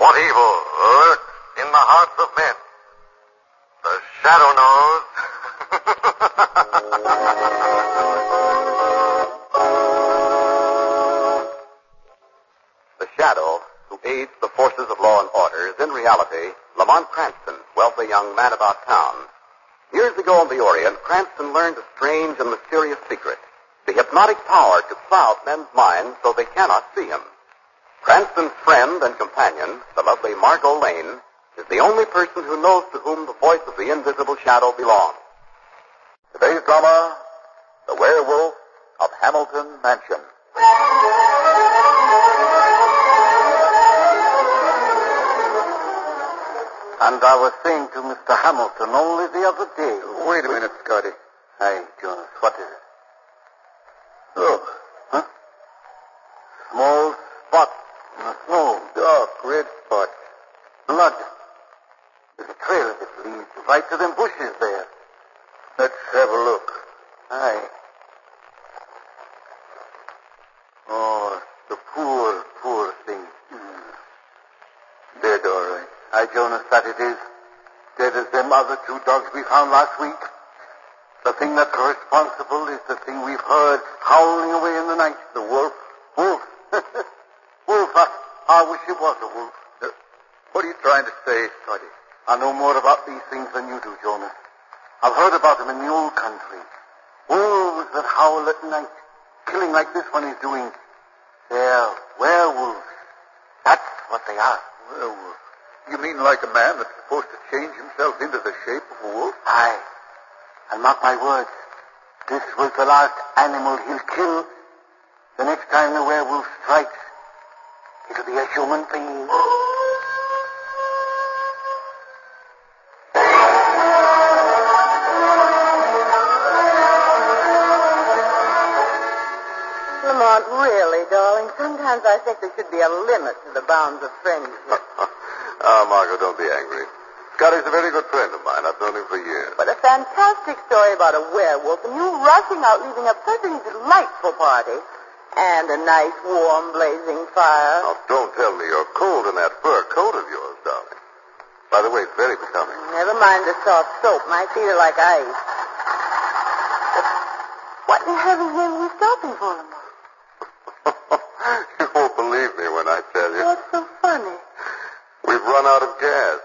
What evil lurks in the hearts of men? The Shadow knows. The Shadow, who aids the forces of law and order, is in reality Lamont Cranston, wealthy young man about town. Years ago in the Orient, Cranston learned a strange and mysterious secret, the hypnotic power to cloud men's minds so they cannot see him. Cranston's friend and companion, the lovely Margo Lane, is the only person who knows to whom the voice of the invisible shadow belongs. Today's drama, The Werewolf of Hamilton Mansion. And I was saying to Mr. Hamilton only the other day. Wait a minute, Scotty. Hey, Jonas, what is it? Look. Huh? Small spot in the snow. Dark red spot. Blood. There's a trail that leads right to them bushes there. Let's have a look. Aye. Oh, the poor, poor thing. Dead, all right. Aye, Jonas, that it is. Dead as them other two dogs we found last week. The thing that's responsible is the thing we've heard howling away in the night. The wolf. Wolf. Wolf. I wish it was a wolf. What are you trying to say, Scotty? I know more about these things than you do, Jonas. I've heard about them in the old country. Wolves that howl at night, killing like this one is doing. They're werewolves. That's what they are. Werewolf? You mean like a man that's supposed to change himself into the shape of a wolf? Aye. And mark my words, this was the last animal he'll kill. The next time the werewolf strikes, it'll be a human being. Lamont, really, darling, sometimes I think there should be a limit to the bounds of friendship. Margo, don't be angry. Scotty's a very good friend of mine. I've known him for years. But a fantastic story about a werewolf and you rushing out leaving a perfectly delightful party. And a nice, warm, blazing fire. Now, don't tell me you're cold in that fur coat of yours, darling. By the way, it's very becoming. Never mind the soft soap. My feet are like ice. But what in heaven's name are we stopping for, Lamont? You won't believe me when I tell you. What's so funny? We've run out of gas.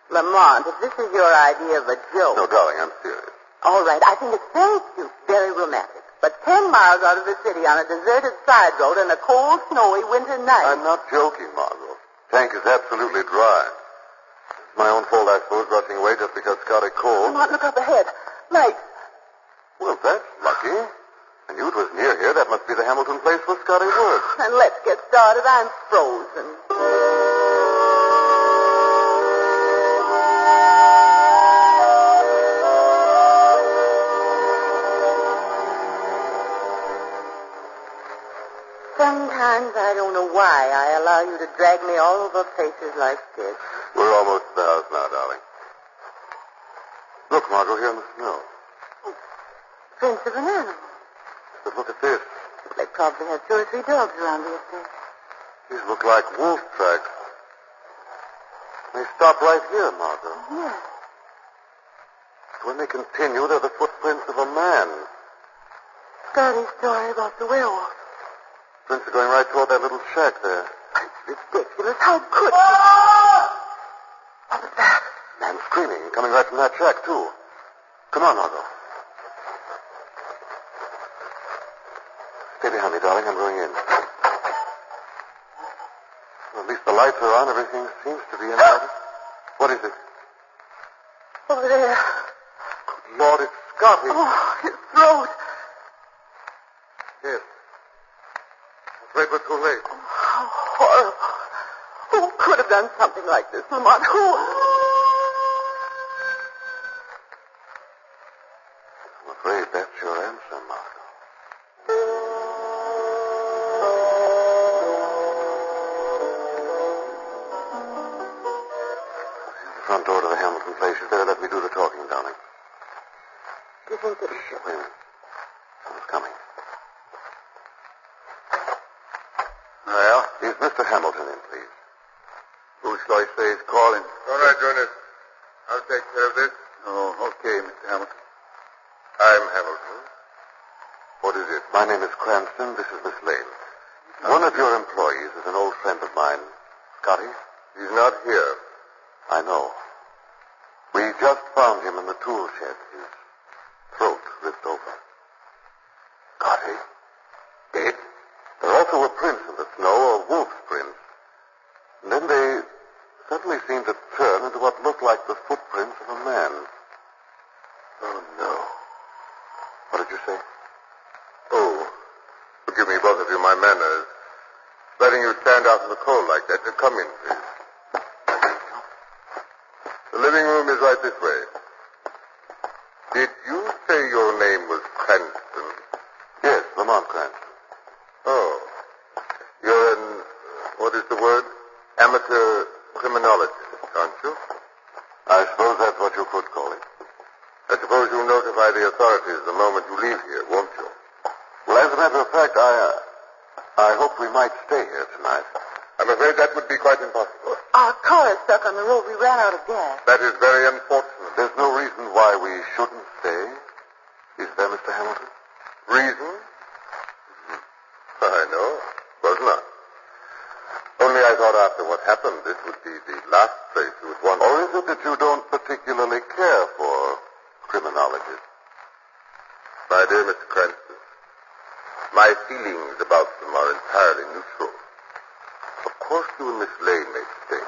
Lamont, if this is your idea of a joke... No, darling, I'm serious. All right, I think it's very cute, very romantic. But 10 miles out of the city on a deserted side road on a cold, snowy winter night... I'm not joking, Margo. Tank is absolutely dry. It's my own fault, I suppose, rushing away just because Scotty called. Lamont, look up ahead. Lights. Well, that's lucky. I knew it was near here. That must be the Hamilton place where Scotty works. And let's get started. I'm frozen. Sometimes I don't know why I allow you to drag me all over places like this. We're almost to the house now, darling. Look, Margo, here in the snow. Prints of an animal. But look at this. They probably have 2 or 3 dogs around the estate. These look like wolf tracks. They stop right here, Margo. Yes. When they continue, they're the footprints of a man. Scotty's story about the werewolf. Prints are going right toward that little shack there. It's ridiculous. How could you? What was that? Man screaming, coming right from that shack, too. Come on, Margo. Stay behind me, darling. I'm going in. Well, at least the lights are on. Everything seems to be in order. What is it? Over there. Good Lord, it's Scotty. Oh, his throat. Yes. I'm afraid we're too late. Oh, how horrible. Who could have done something like this, Lamont? Who? I'm afraid that's your answer, Margo. The front door to the Hamilton place. You better let me do the talking, darling. Do you think that... Shh, wait a minute. Someone's coming. Well? Is Mr. Hamilton in, please? Who shall I say is calling? All right, Jonas. I'll take care of this. Oh, okay, Mr. Hamilton. I'm Hamilton. What is it? My name is Cranston. This is Miss Lane. One of your employees is an old friend of mine. Scotty? He's not here. I know. We just found him in the tool shed. His throat ripped open. Scotty? Dead? There also were prints in the snow, a wolf's prints. And then they suddenly seemed to turn into what looked like the footprints of a man. Oh, no. What did you say? Oh, forgive me, both of you, my manners. Letting you stand out in the cold like that. Come in, please. The living room is right this way. Did you say your name was Cranston? Yes, Lamont Cranston. Oh. You're an, what is the word? Amateur criminologist, aren't you? I suppose that's what you could call it. I suppose you'll notify the authorities the moment you leave here, won't you? Well, as a matter of fact, I hope we might stay here tonight. I'm afraid that would be quite impossible. Our car is stuck on the road. We ran out of gas. That is very unfortunate. There's no reason why we shouldn't stay. Is there, Mr. Hamilton? Reason? I know. Was not. Only I thought after what happened, this would be the last place you would want. Or is it that you don't particularly care for criminology? My dear Mr. Cranston, my feelings about them are entirely neutral. Of course you and Miss Lane may stay.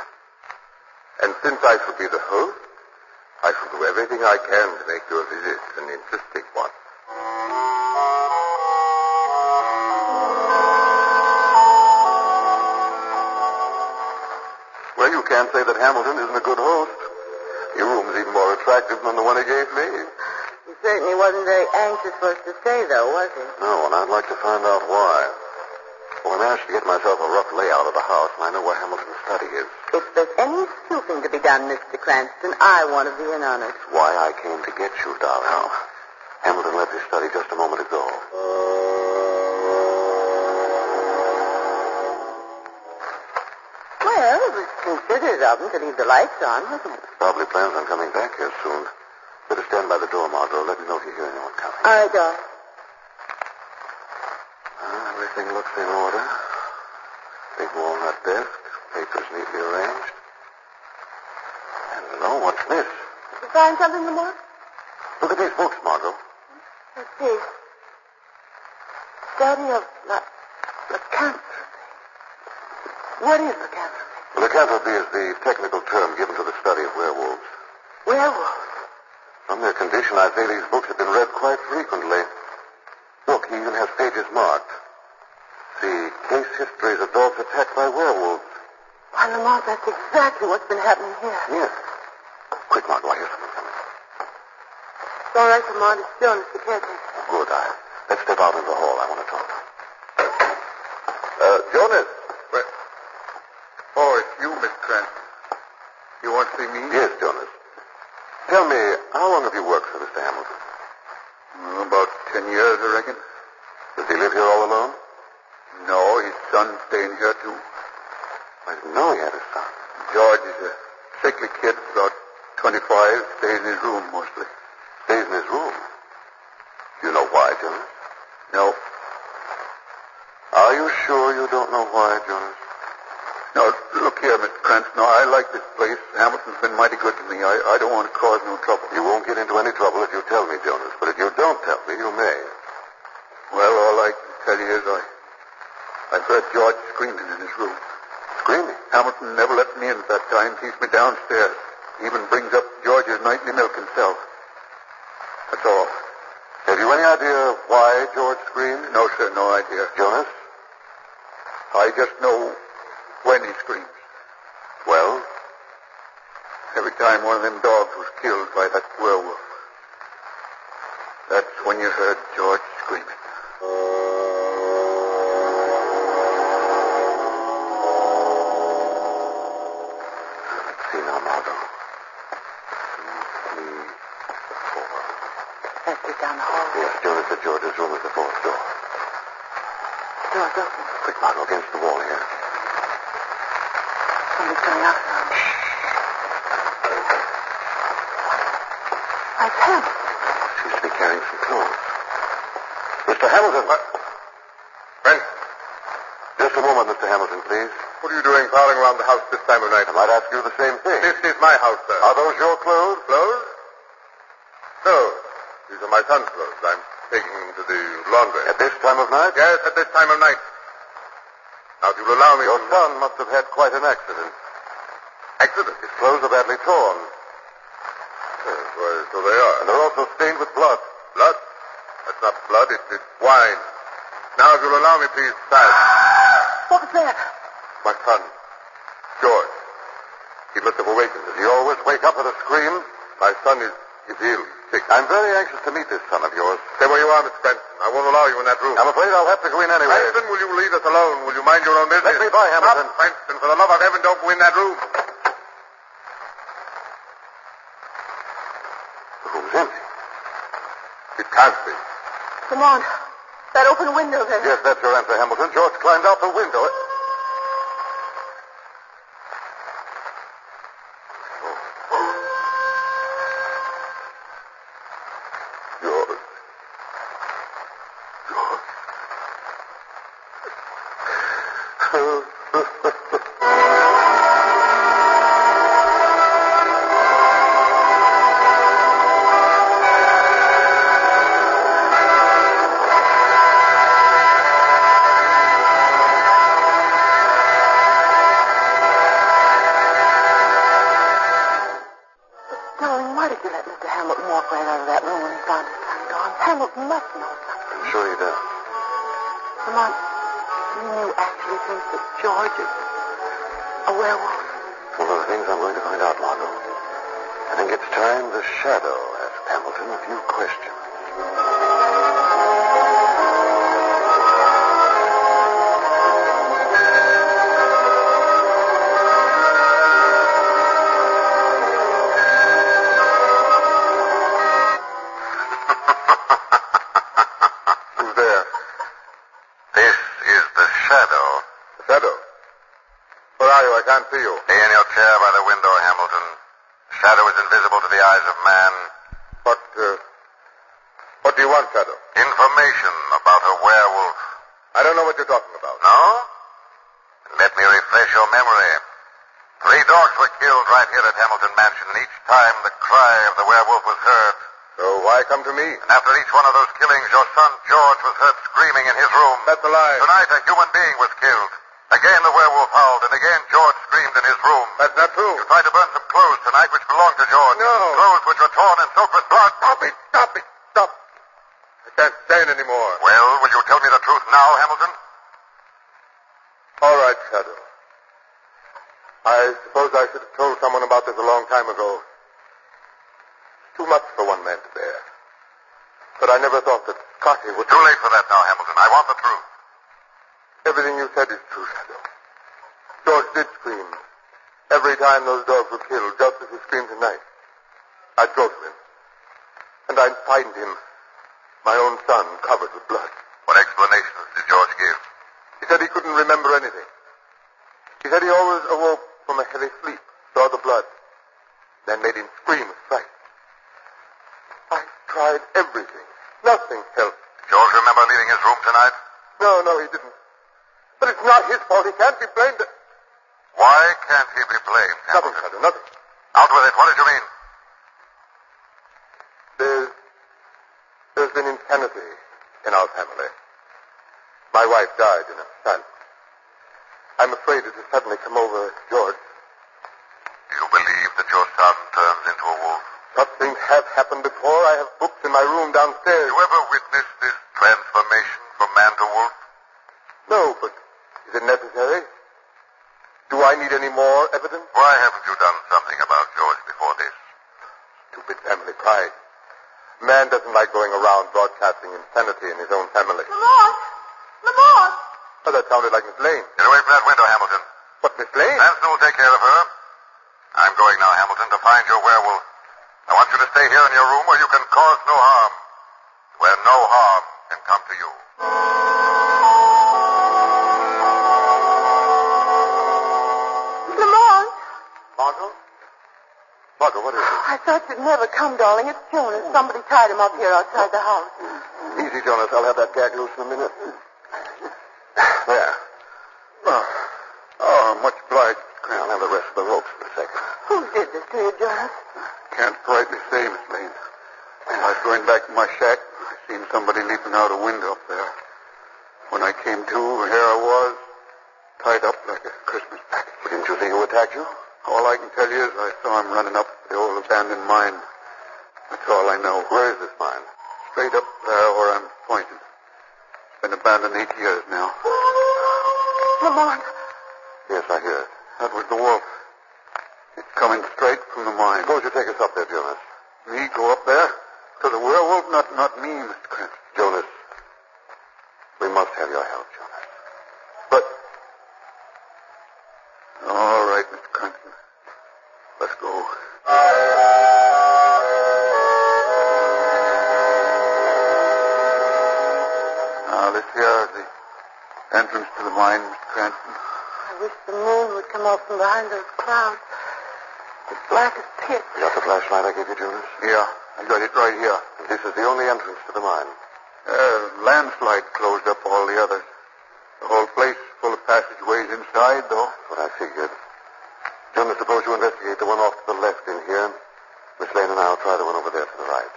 And since I shall be the host, I shall do everything I can to make your visit an interesting one. Well, you can't say that Hamilton isn't a good host. Your room's even more attractive than the one he gave me. He certainly wasn't very anxious for us to stay, though, was he? No, and I'd like to find out why. Well, I managed to get myself a rough layout of the house, and I know where Hamilton's study is. If there's any snooping to be done, Mr. Cranston, I want to be in on it. Why I came to get you, darling. Now, Hamilton left his study just a moment ago. Well, it was considerate of him to leave the lights on, wasn't it? Probably plans on coming back here soon. Better stand by the door, Margo. Let me know if you hear anyone coming. All right, darling. Everything looks in order. Big walnut desk, papers neatly arranged. Hello, what's this? Did you find something, Lamont? Look at these books, Margo. Let's see. Study of lycanthropy. What is lycanthropy? Lycanthropy is the technical term given to the study of werewolves. Werewolves? From their condition, I say these books have been read quite frequently. Look, he even has pages marked. See, case histories of dogs attacked by werewolves. Why, Lamont, that's exactly what's been happening here. Yes. Quick, Margo, I hear something coming. It's all right, Lamont. It's Jonas, the caretaker. Good. Let's step out into the hall. I want to talk to him. Jonas. Well, oh, it's you, Miss Cranston. You want to see me? Yes, Jonas. Tell me, how long have you worked for Mr. Hamilton? About 10 years, I reckon. Does he live here all alone? No, his son's staying here, too. I didn't know he had a son. George is a sickly kid, about 25, stays in his room mostly. Stays in his room. Do you know why, Jonas? No. Are you sure you don't know why, Jonas? Now, look here, Mr. Cranston. Now, I like this place. Hamilton's been mighty good to me. I don't want to cause no trouble. You won't get into any trouble if you tell me, Jonas. But if you don't tell me, you may. Well, all I can tell you is I've heard George screaming in his room. Screaming? Hamilton never let me in at that time. Keeps me downstairs. He even brings up George's nightly milk himself. That's all. Have you any idea why George screamed? No, sir, no idea. Jonas? I just know when he screams. Well? Every time one of them dogs was killed by that werewolf. That's when you heard George screaming. Let's see now, Margo. 2, 3, 4. Let's get down the hall. Yes, Jonas said George's room is the fourth door. Door's open. Quick, Margo, against the wall here. Somebody's coming out. Where's Ham? Seems to be carrying some clothes. Mr. Hamilton. What? Brent, Just a moment, Mr. Hamilton, please. what are you doing prowling around the house this time of night? I might ask you the same thing. This is my house, sir. Are those your clothes? Clothes? No. These are my son's clothes. I'm taking them to the laundry. At this time of night? Yes, at this time of night. Now, if you'll allow me... Your son must have had quite an accident. Accident? His clothes are badly torn. Yes, well, so they are. And they're also stained with blood. Blood? That's not blood, it's wine. Now, if you'll allow me, please, silence. What was that? My son, George. He must have awakened. Does he always wake up with a scream? My son is ill, sick. I'm very anxious to meet this son of yours. Stay where you are, Mr. Cranston. I won't allow you in that room. I'm afraid I'll have to go in anyway. Cranston, will you leave us alone? Will you mind your own business? Let me by, Hamilton. Stop, Cranston. For the love of heaven, don't go in that room. The room's empty. It can't be. Come on. That open window there. Yes, that's your answer, Hamilton. George climbed out the window. George. Darling, why did you let Mr. Hamilton walk right out of that room when he found his son gone? Hamilton must know something. I'm sure he does. Lamont, you actually think that George is a werewolf? One of the things I'm going to find out, Margo. I think it's time the Shadow asked Hamilton a few questions. Who's there? This is the Shadow. The shadow. Where are you? I can't see you. Stay in your chair by the window, Hamilton. The Shadow is invisible to the eyes of man. What do you want, Shadow? Information about a werewolf. I don't know what you're talking about. No? Let me refresh your memory. 3 dogs were killed right here at Hamilton Mansion, and each time the cry of the werewolf was heard. So why come to me? And after each one of those killings, your son George was heard screaming in his room. That's a lie. Tonight, a human being was killed. Again, the werewolf howled, and again, George screamed in his room. That's not true. You tried to burn some clothes tonight which belonged to George. No. Clothes which were torn and soaked with blood. Stop it! Stop it! Stop! I can't stand anymore. Well, will you tell me the truth now, Hamilton? All right, Shadow. I suppose I should have told someone about this a long time ago. Too much for one man to bear. But I never thought that Scotty would... Too late for that now, Hamilton. I want the truth. Everything you said is true, Shadow. George did scream. Every time those dogs were killed, just as he screamed tonight. I'd go to him. And I'd find him, my own son, covered with blood. What explanations did George give? He said he couldn't remember anything. He said he always awoke from a heavy sleep, saw the blood, then made him scream with fright. I tried everything. Nothing helped. George remember leaving his room tonight? No, he didn't. But it's not his fault. He can't be blamed. Why can't he be blamed, Nothing, Hamilton? Shadow, nothing. Out with it. What did you mean? There's been insanity in our family. My wife died in a asylum. I'm afraid it has suddenly come over George. Do you believe that your son turns into a wolf? Such things have happened before. I have books in my room downstairs. Did you ever witness this transformation from man to wolf? No, but is it necessary? Do I need any more evidence? Why haven't you done something about George before this? Stupid family pride. Man doesn't like going around broadcasting insanity in his own family. Lamont! Lamont! Oh, that sounded like Miss Lane. Get away from that window, Hamilton. What, Miss Lane? Hanson will take care of her. I'm going now, Hamilton, to find your werewolf. I want you to stay here in your room where you can cause no harm. Where no harm can come to you. Margo? Margo, what is it? I thought you'd never come, darling. It's Jonas. Somebody tied him up here outside the house. Easy, Jonas. I'll have that gag loose in a minute. There. Oh, much obliged. I'll have the rest of the ropes in a second. Who did this to you, Jonas? Can't rightly say, Miss Lane. When I was going back to my shack, I seen somebody leaping out a window up there. When I came to, here I was, tied up like a Christmas package. Didn't you think who attacked you? All I can tell you is I saw him running up the old abandoned mine. That's all I know. Where is this mine? Straight up there where I'm pointing. It's been abandoned 8 years now. Lamont. Yes, I hear it. That was the wolf. It's coming straight from the mine. Suppose you take us up there, Jonas. Me go up there? To the werewolf? Not me, Mr. Cranston. Jonas, we must have your help, Jonas. But... All right, Mr. Cranston. Let's go. Now, this here is the entrance to the mine, Mr. Cranston. I wish the moon would come out from behind those clouds. It's black as pitch. You got the flashlight I gave you, Jonas? Yeah, I got it right here. And this is the only entrance to the mine. Landslide closed up all the others. The whole place full of passageways inside, though. That's what I figured. Jonas, suppose you investigate the one off to the left in here. Miss Lane and I will try the one over there to the right.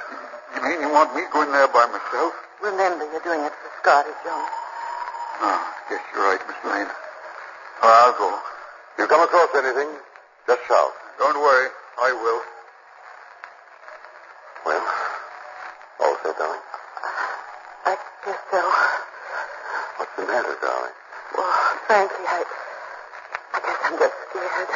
You mean you want me going there by myself? Remember, you're doing it for Scotty, Jonas. Oh, I guess you're right, Miss Lane. I'll go. If you come across anything, just shout. Don't worry. I will. Well, all set, darling? I guess so. What's the matter, darling? Well, frankly, I guess I'm just scared.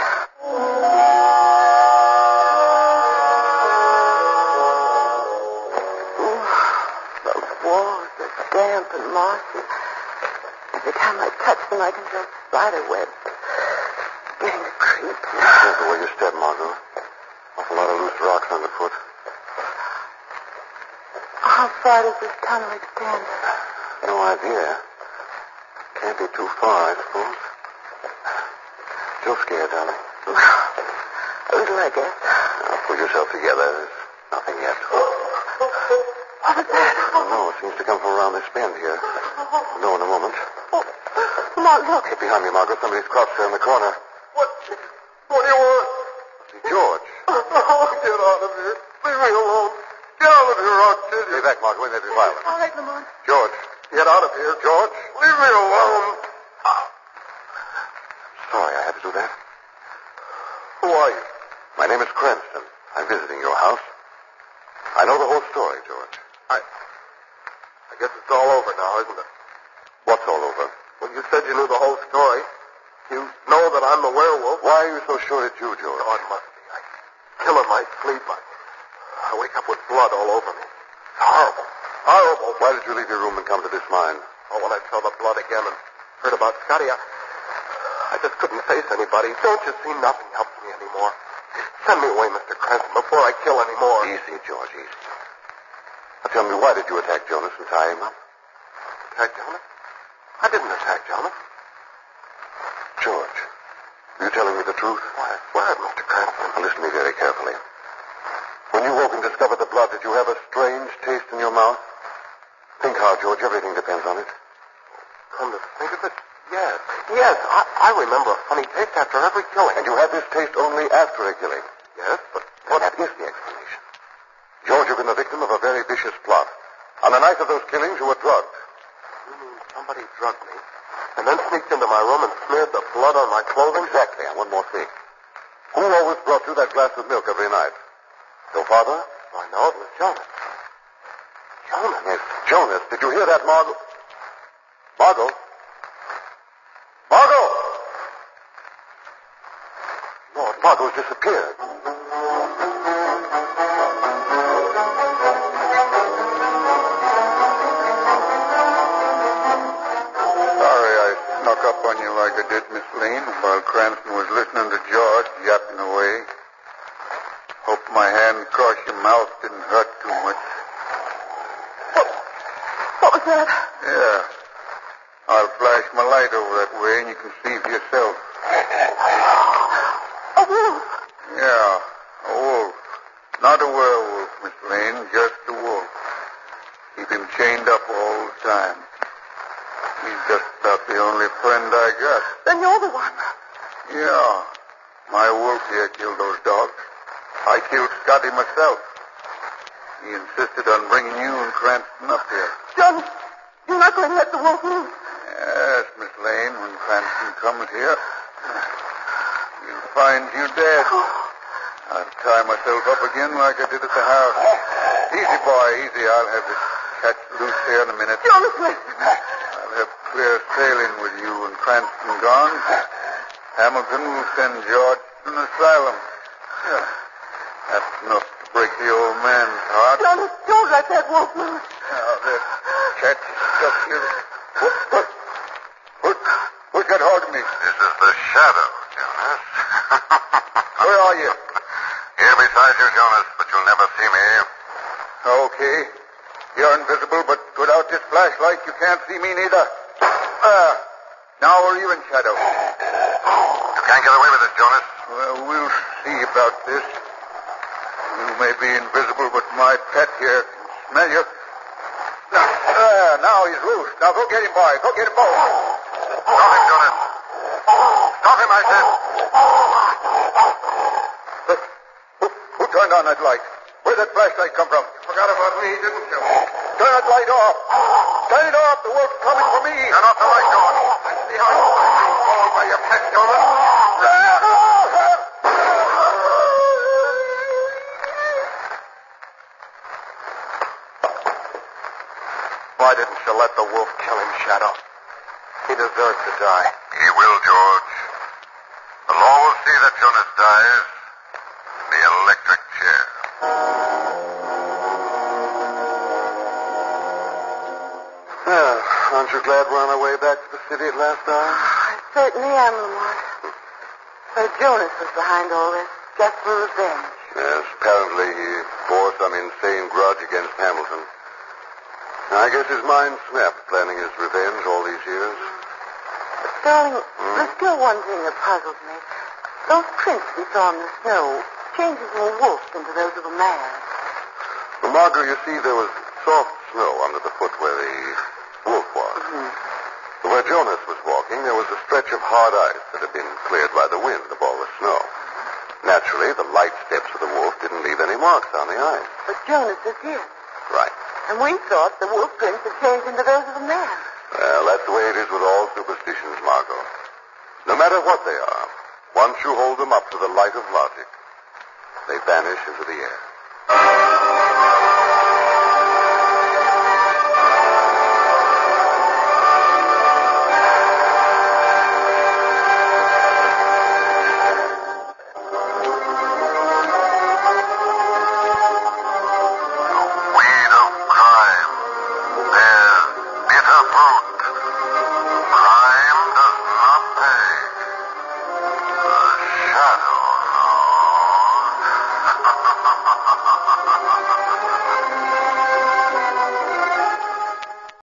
The walls are damp and mossy. Every time I touch them, I can feel spider webs. Getting the creeps. Careful where you step, Margo. Awful lot of loose rocks underfoot. How far does this tunnel extend? No idea. Can't be too far, I suppose. Still scared, darling? A little, I guess. Now, pull yourself together. There's nothing yet. What was that? Oh, no, it seems to come from around this bend here. We'll know in a moment. Come on, look. Get behind me, Margo. Somebody's crouched there in the corner. What do you want? George. Oh, get out of here. Leave me alone. Get out of here, I'll kill you. Stay back, Margo. We may be violent. All right, Lamont. George. Get out of here, George. Leave me alone. Sorry I had to do that. Who are you? My name is Cranston. I'm visiting your house. I know the whole story, George. I guess it's all over now, isn't it? What's all over? Well, you said you knew the whole story. You know that I'm the werewolf. Why are you so sure it's you, George? Oh, it must be. I kill in my sleep. I wake up with blood all over me. It's horrible. Horrible. Why did you leave your room and come to this mine? Oh, when I saw the blood again and heard about Scotty, I just couldn't face anybody. Don't you see? Nothing helps me anymore. Send me away, Mr. Cranston, before I kill any more. Easy, George, easy. Now tell me, why did you attack Jonas and tie him up? Attack Jonas? I didn't attack Jonas. George, are you telling me the truth? Why, Mr. Cranston? Now listen to me very carefully. When you woke and discovered the blood, did you have a strange taste in your mouth? Think how, George. Everything depends on it. Come to think of it, yes. Yes, I remember a funny taste after every killing. And you had this taste only after a killing. Yes, but... Well, that is the explanation. George, you've been the victim of a very vicious plot. On the night of those killings, you were drugged. You mean somebody drugged me, and then sneaked into my room and smeared the blood on my clothing? Exactly, and one more thing. Who always brought you that glass of milk every night? Your father? I know it was Jonas. Jonas? Yes, Jonas. Did you hear that, Margo? Margo? Margo! Lord, Margo's disappeared. Sorry I snuck up on you like I did, Miss Lane, while Cranston was listening to George yapping away. Hope my hand across your mouth didn't hurt too much. What was that? Yeah. I'll flash my light over that way and you can see for yourself. A wolf. Yeah, a wolf. Not a werewolf, Miss Lane, just a wolf. Keep him chained up all the time. He's just about the only friend I got. Then you're the one. Yeah, my wolf here killed those dogs. I killed Scotty myself. He insisted on bringing you and Cranston up here. Jonas, you're not going to let the wolf loose. Yes, Miss Lane, when Cranston comes here, he'll find you dead. I'll tie myself up again like I did at the house. Easy, boy, easy. I'll have this catch loose here in a minute. Jonas, listen. I'll have clear sailing with you and Cranston gone. Hamilton will send George to an asylum. Yeah, that's enough to break the old man's heart. Jonas, don't let that wolf loose. Now, that catch is stuck here. Who's got hold of me? This is the shadow, Jonas. Where are you? Here beside you, Jonas, but you'll never see me. Okay. You're invisible, but without this flashlight, you can't see me neither. Now we're even, Shadow. You can't get away with it, Jonas. Well, we'll see about this. You may be invisible, but my pet here can smell you. Now he's loose. Now go get him, boy. Go get him both. Stop him, Jonas. Stop him, I said. Who turned on that light? Where'd that flashlight come from? You forgot about me, didn't you? Turn that light off. Turn it off. The wolf's coming for me. Turn off the light, Jonas. Let's see how you fall by your pet, Jonas. Why didn't you let the wolf kill him, Shadow? He deserves to die. He will, George. The law will see that Jonas dies in the electric chair. Well, aren't you glad we're on our way back to the city at last hour? I certainly am, Lamont. But Jonas was behind all this, just for revenge. Yes, apparently he bore some insane grudge against Hamilton. I guess his mind snapped planning his revenge all these years. But, darling, there's still one thing that puzzles me. Those prints we saw in the snow, changes from a wolf into those of a man. Well, Margo, you see, there was soft snow under the foot where the wolf was. But where Jonas was walking, there was a stretch of hard ice that had been cleared by the wind of all the snow. Naturally, the light steps of the wolf didn't leave any marks on the ice. But Jonas is here. Right. And we thought the wolf prints had changed into those of a man. Well, that's the way it is with all superstitions, Margo. No matter what they are, once you hold them up to the light of logic, they vanish into the air.